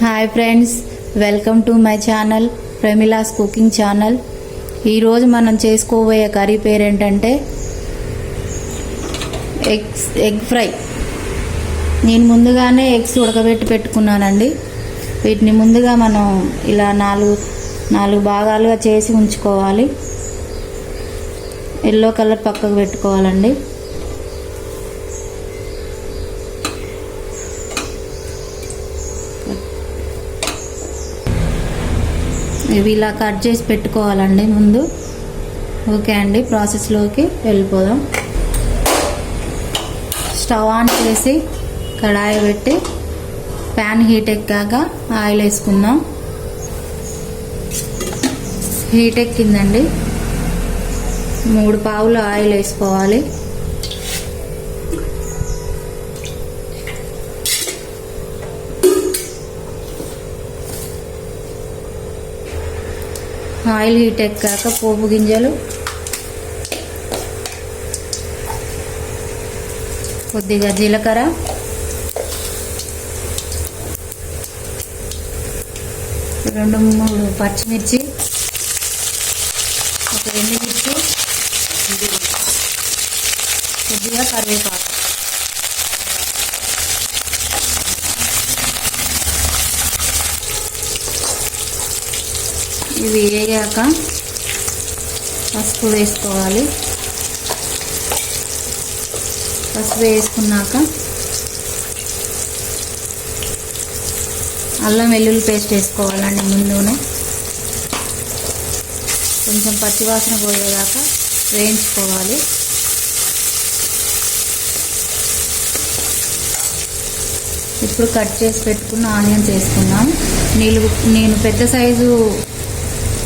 Hi friends, welcome to my channel Pramila's cooking channel. ఈరోజు మనం చేసుకోబోయే కర్రీ పేరు ఏంటంటే ఎగ్ ఫ్రై. నేను ముందుగానే ఎగ్స్ ఉడకబెట్టి పెట్టుకున్నానండి. వీటిని ముందుగా మనం ఇలా నాలుగు భాగాలుగా చేసి ఉంచుకోవాలి. ఎల్లో కలర్ పక్కకు పెట్టుకోవాలండి. ఇవి ఇలా కట్ చేసి పెట్టుకోవాలండి ముందు. ఓకే అండి, ప్రాసెస్లోకి వెళ్ళిపోదాం. స్టవ్ ఆన్ చేసి కడాయి పెట్టి ప్యాన్ హీట్ ఎక్కాక ఆయిల్ వేసుకుందాం. హీట్ ఎక్కిందండి. 3 పావులు ఆయిల్ వేసుకోవాలి. ఆయిల్ హీట్ ఎక్కాక పోపు గింజలు, కొద్దిగా జీలకర్ర, రెండు మూడు పచ్చిమిర్చి, ఒక ఎండుమిర్చి, కొద్దిగా కరివేపాకు. ఇవి వేగాక పసుపు వేసుకోవాలి. పసుపు వేసుకున్నాక అల్లం వెల్లుల్లి పేస్ట్ వేసుకోవాలండి. ముందునే కొంచెం పచ్చివాసన పోయేదాకా వేయించుకోవాలి. ఇప్పుడు కట్ చేసి పెట్టుకున్న ఆనియన్స్ వేసుకున్నాం. నేను పెద్ద సైజు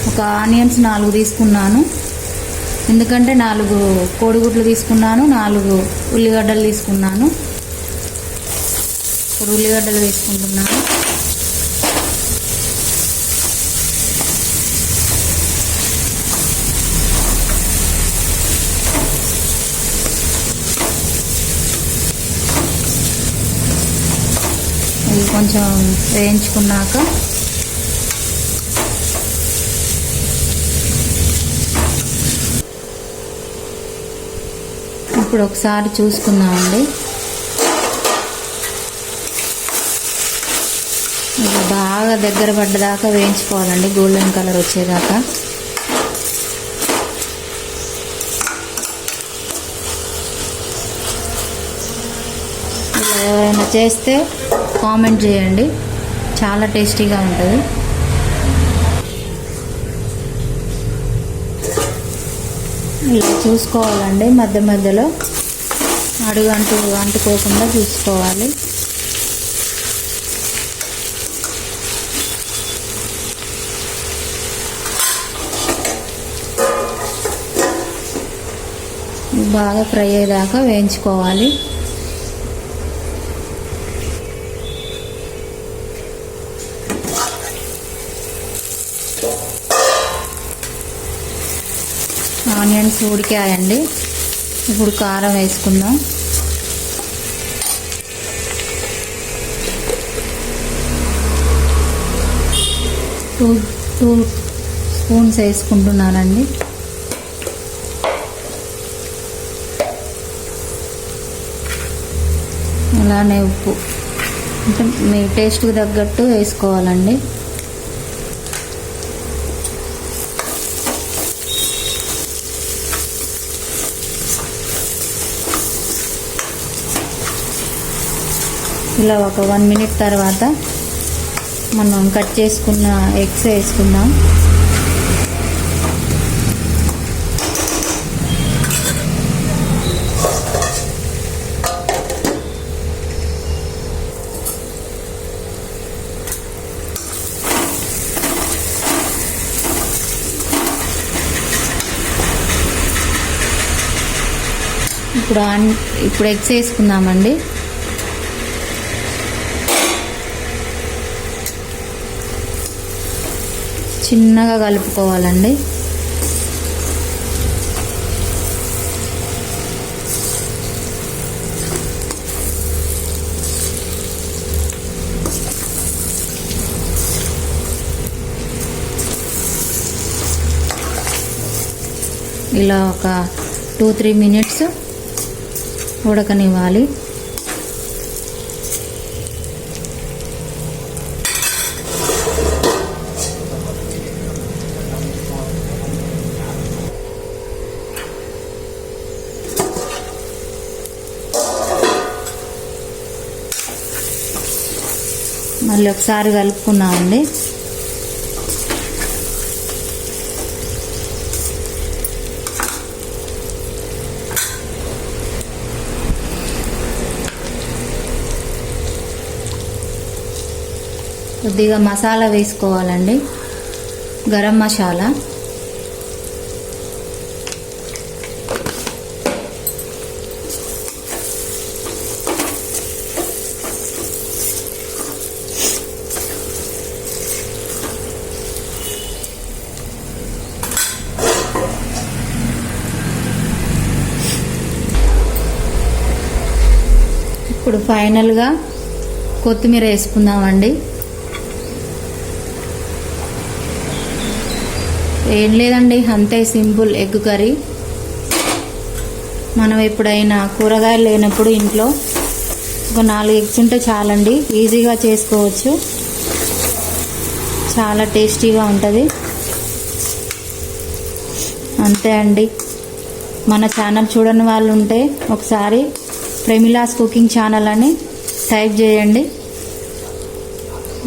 ఒక ఆనియన్స్ 4 తీసుకున్నాను. ఎందుకంటే 4 కోడిగుడ్లు తీసుకున్నాను, 4 ఉల్లిగడ్డలు తీసుకున్నాను. ఇప్పుడు ఉల్లిగడ్డలు వేసుకుంటున్నాను. ఇవి కొంచెం వేయించుకున్నాక ఇప్పుడు ఒకసారి చూసుకుందామండి. ఇది బాగా దగ్గర పడ్డదాకా వేయించుకోవాలండి, గోల్డెన్ కలర్ వచ్చేదాకా. ఇలా ఎవరైనా చేస్తే కామెంట్ చేయండి, చాలా టేస్టీగా ఉంటుంది. ఇలా చూసుకోవాలండి, మధ్య మధ్యలో అడుగు అంటుకోకుండా చూసుకోవాలి. బాగా ఫ్రై అయ్యేదాకా వేయించుకోవాలి. ఆనియన్స్ ఉడికాయండి. ఇప్పుడు కారం వేసుకుందాం. టూ స్పూన్స్ వేసుకుంటున్నానండి. అలానే ఉప్పు అంటే మీ టేస్ట్కి తగ్గట్టు వేసుకోవాలండి. ఇలా ఒక 1 మినిట్ తర్వాత మనం కట్ చేసుకున్న ఎగ్స్ వేసుకుందాం. ఇప్పుడు ఎగ్స్ వేసుకుందామండి. చిన్నగా కలుపుకోవాలండి. ఇలా ఒక 2-3 మినిట్స్ ఉడకనివ్వాలి. మళ్ళీ ఒకసారి కలుపుకున్నామండి. కొద్దిగా మసాలా వేసుకోవాలండి, గరం మసాలా. ఇప్పుడు ఫైనల్గా కొత్తిమీర వేసుకుందామండి. ఏం లేదండి, అంతే సింపుల్ ఎగ్ కర్రీ. మనం ఎప్పుడైనా కూరగాయలు లేనప్పుడు ఇంట్లో ఒక 4 ఎగ్స్ ఉంటే చాలండి, ఈజీగా చేసుకోవచ్చు. చాలా టేస్టీగా ఉంటుంది. అంతే అండి. మన ఛానల్ చూడని వాళ్ళు ఉంటే ఒకసారి ప్రమిలాస్ కుకింగ్ ఛానల్ అని టైప్ చేయండి.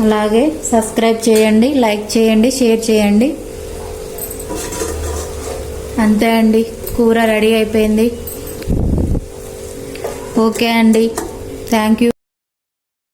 అలాగే సబ్స్క్రైబ్ చేయండి, లైక్ చేయండి, షేర్ చేయండి. అంతే అండి, కూర రెడీ అయిపోయింది. ఓకే అండి, థ్యాంక్ యూ.